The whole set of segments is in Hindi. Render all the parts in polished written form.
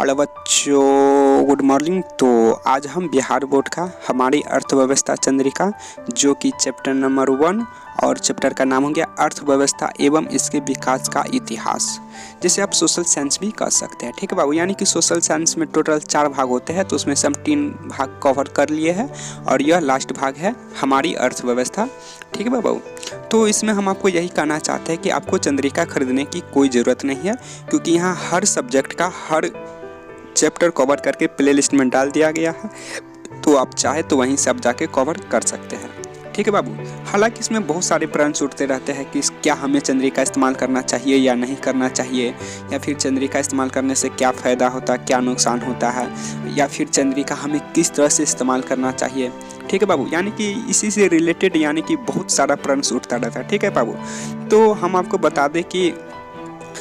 हेलो बच्चों, गुड मॉर्निंग। तो आज हम बिहार बोर्ड का हमारी अर्थव्यवस्था चंद्रिका जो कि चैप्टर नंबर 1 और चैप्टर का नाम हो गया अर्थव्यवस्था एवं इसके विकास का इतिहास, जिसे आप सोशल साइंस भी कह सकते हैं। ठीक है बाबू, यानी कि सोशल साइंस में टोटल 4 भाग होते हैं, तो उसमें से हम 3 भाग कवर कर लिए हैं और यह लास्ट भाग है हमारी अर्थव्यवस्था। ठीक है बाबू, तो इसमें हम आपको यही कहना चाहते हैं कि आपको चंद्रिका खरीदने की कोई ज़रूरत नहीं है, क्योंकि यहाँ हर सब्जेक्ट का हर चैप्टर कवर करके प्ले लिस्ट में डाल दिया गया है, तो आप चाहे तो वहीं से आप जाके कवर कर सकते हैं। ठीक है बाबू, हालांकि इसमें बहुत सारे प्रश्न उठते रहते हैं कि क्या हमें चंद्रिका इस्तेमाल करना चाहिए या नहीं करना चाहिए, या फिर चंद्रिका इस्तेमाल करने से क्या फ़ायदा होता है, क्या नुकसान होता है, या फिर चंद्रिका हमें किस तरह से इस्तेमाल करना चाहिए। ठीक है बाबू, यानी कि इसी से रिलेटेड यानी कि बहुत सारा प्रश्न उठता रहता है। ठीक है बाबू, तो हम आपको बता दें कि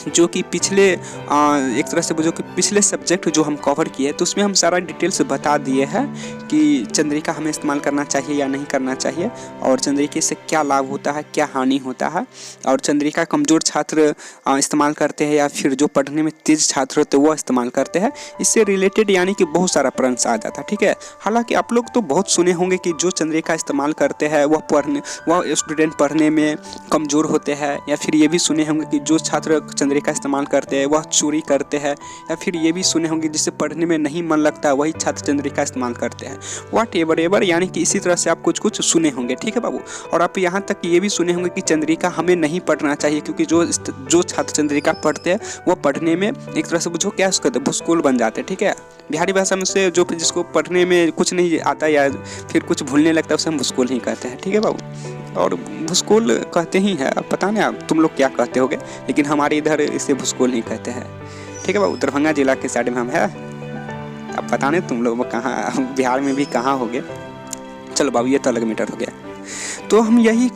जो कि पिछले एक तरह से बुझो कि पिछले सब्जेक्ट जो हम कवर किए तो उसमें हम सारा डिटेल्स बता दिए हैं कि चंद्रिका हमें इस्तेमाल करना चाहिए या नहीं करना चाहिए, और चंद्रिका से क्या लाभ होता है, क्या हानि होता है, और चंद्रिका कमज़ोर छात्र इस्तेमाल करते हैं या फिर जो पढ़ने में तेज छात्र होते हैं वो इस्तेमाल करते हैं। इससे रिलेटेड यानी कि बहुत सारा प्रश्न आ जाता है। ठीक है, हालाँकि आप लोग तो बहुत सुने होंगे कि जो चंद्रिका इस्तेमाल करते हैं वह स्टूडेंट पढ़ने में कमज़ोर होते हैं, या फिर ये भी सुने होंगे कि जो छात्र चंद्रिका इस्तेमाल करते हैं वह चोरी करते हैं, या फिर ये भी सुने होंगे जिससे पढ़ने में नहीं मन लगता वही छात्र चंद्रिका इस्तेमाल करते हैं। वाट एवर यानी कि इसी तरह से आप कुछ सुने होंगे। ठीक है बाबू, और आप यहाँ तक ये भी सुने होंगे कि चंद्रिका हमें नहीं पढ़ना चाहिए, क्योंकि जो छात्र चंद्रिका पढ़ते हैं वो पढ़ने में एक तरह से बुझो क्या उसको भूस्कोल बन जाते हैं। ठीक है, बिहारी भाषा में से जो जिसको पढ़ने में कुछ नहीं आता या फिर कुछ भूलने लगता है उसे हम भूस्कोल ही कहते हैं। ठीक है बाबू, और भूस्कोल कहते ही हैं, अब पता नहीं आप तुम लोग क्या कहते होगे, लेकिन हमारे इधर इसे भूस्कोल नहीं कहते हैं। ठीक है बाबू, दरभंगा जिला के साइड में हम है, अब पता नहीं तुम लोग कहाँ बिहार में भी कहाँ हो गए। चलो बाबू, ये तो अलग मैटर हो गया। तो हम यही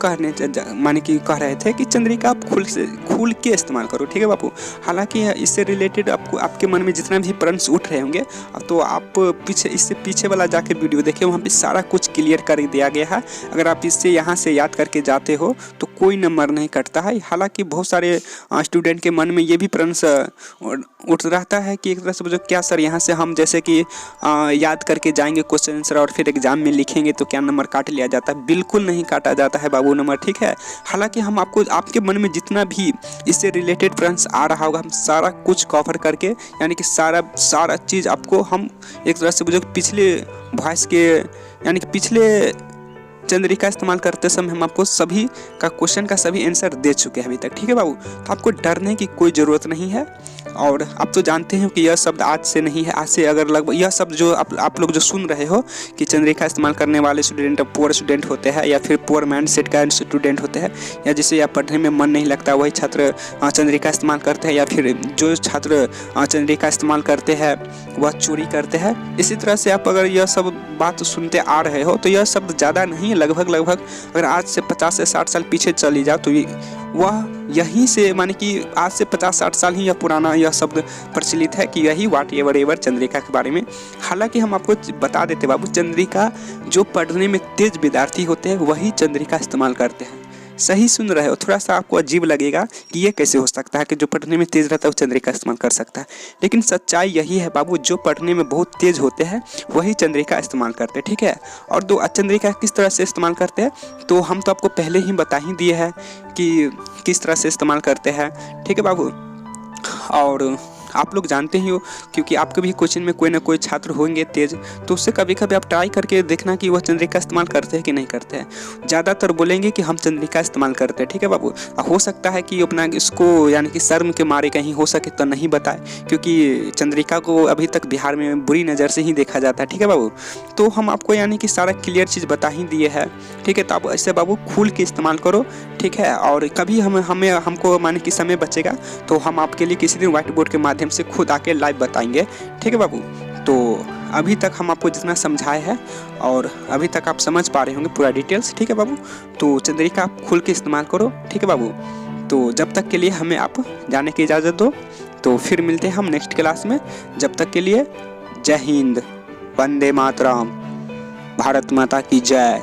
माने कि कह रहे थे कि चंद्रिका आप खुल के इस्तेमाल करो। ठीक है बापू, हालांकि इससे रिलेटेड आपको आपके मन में जितना भी प्रश्न उठ रहे होंगे तो आप इससे पीछे वाला जाके वीडियो देखिए, वहाँ पे सारा कुछ क्लियर कर दिया गया है। अगर आप इससे यहाँ से याद करके जाते हो तो कोई नंबर नहीं कटता है। हालांकि बहुत सारे स्टूडेंट के मन में ये भी प्रश्न उठ रहता है कि एक तरह से क्या सर यहाँ से हम जैसे कि याद करके जाएंगे क्वेश्चन आंसर और फिर एग्जाम में लिखेंगे तो क्या नंबर काट लिया जाता है? बिल्कुल नहीं काटा जाता है बाबू नंबर। ठीक है, हालांकि हम आपको आपके मन में जितना भी इससे रिलेटेड प्रश्न आ रहा होगा हम सारा कुछ कवर करके यानी कि सारा चीज़ आपको हम एक तरह से बुझो पिछले वॉइस के यानी कि पिछले चंद्रिका इस्तेमाल करते समय हम आपको सभी का क्वेश्चन का सभी आंसर दे चुके हैं अभी तक। ठीक है बाबू, तो आपको डरने की कोई ज़रूरत नहीं है। और आप तो जानते हैं कि यह शब्द आज से नहीं है, आज से अगर लगभग यह शब्द जो आप लोग जो सुन रहे हो कि चंद्रिका इस्तेमाल करने वाले स्टूडेंट पुअर स्टूडेंट होते हैं या फिर पुअर माइंड सेट का स्टूडेंट होते हैं, या जिसे या पढ़ने में मन नहीं लगता वही छात्र चंद्रिका इस्तेमाल करते हैं, या फिर जो छात्र चंद्रिका इस्तेमाल करते हैं वह चोरी करते हैं। इसी तरह से आप अगर यह सब बात सुनते आ रहे हो तो यह शब्द ज़्यादा नहीं है, लगभग अगर आज से 50 से 60 साल पीछे चली जाओ तो वह यहीं से माने कि आज से 50-60 साल ही यह पुराना यह शब्द प्रचलित है कि यही वाट एवर चंद्रिका के बारे में। हालांकि हम आपको बता देते बाबू, चंद्रिका जो पढ़ने में तेज विद्यार्थी होते हैं वही चंद्रिका इस्तेमाल करते हैं। सही सुन रहे हो, थोड़ा सा आपको अजीब लगेगा कि ये कैसे हो सकता है कि जो पढ़ने में तेज़ रहता है वो चंद्रिका इस्तेमाल कर सकता है, लेकिन सच्चाई यही है बाबू, जो पढ़ने में बहुत तेज़ होते हैं वही चंद्रिका इस्तेमाल करते हैं। ठीक है, और दो चंद्रिका किस तरह से इस्तेमाल करते हैं तो हम तो आपको पहले ही बता ही दिए हैं कि किस तरह से इस्तेमाल करते हैं। ठीक है बाबू, और आप लोग जानते ही हो क्योंकि आपके भी क्वेश्चन में कोई ना कोई छात्र होंगे तेज, तो उससे कभी कभी आप ट्राई करके देखना कि वह चंद्रिका इस्तेमाल करते हैं कि नहीं करते हैं। ज़्यादातर बोलेंगे कि हम चंद्रिका इस्तेमाल करते हैं। ठीक है बाबू, हो सकता है कि अपना इसको यानी कि शर्म के मारे कहीं हो सके तो नहीं बताए, क्योंकि चंद्रिका को अभी तक बिहार में बुरी नज़र से ही देखा जाता है। ठीक है बाबू, तो हम आपको यानी कि सारा क्लियर चीज़ बता ही दिए है। ठीक है, तो आप ऐसे बाबू खुल के इस्तेमाल करो। ठीक है, और कभी हमको माने कि समय बचेगा तो हम आपके लिए किसी दिन व्हाइट बोर्ड के माध्यम से खुद आके लाइव बताएंगे। ठीक है बाबू, तो अभी तक हम आपको जितना समझाए हैं और अभी तक आप समझ पा रहे होंगे पूरा डिटेल्स। ठीक है बाबू, तो चंद्रिका आप खुल के इस्तेमाल करो। ठीक है बाबू, तो जब तक के लिए हमें आप जाने की इजाज़त दो, तो फिर मिलते हैं हम नेक्स्ट क्लास में। जब तक के लिए जय हिंद, वंदे मातरम, भारत माता की जय।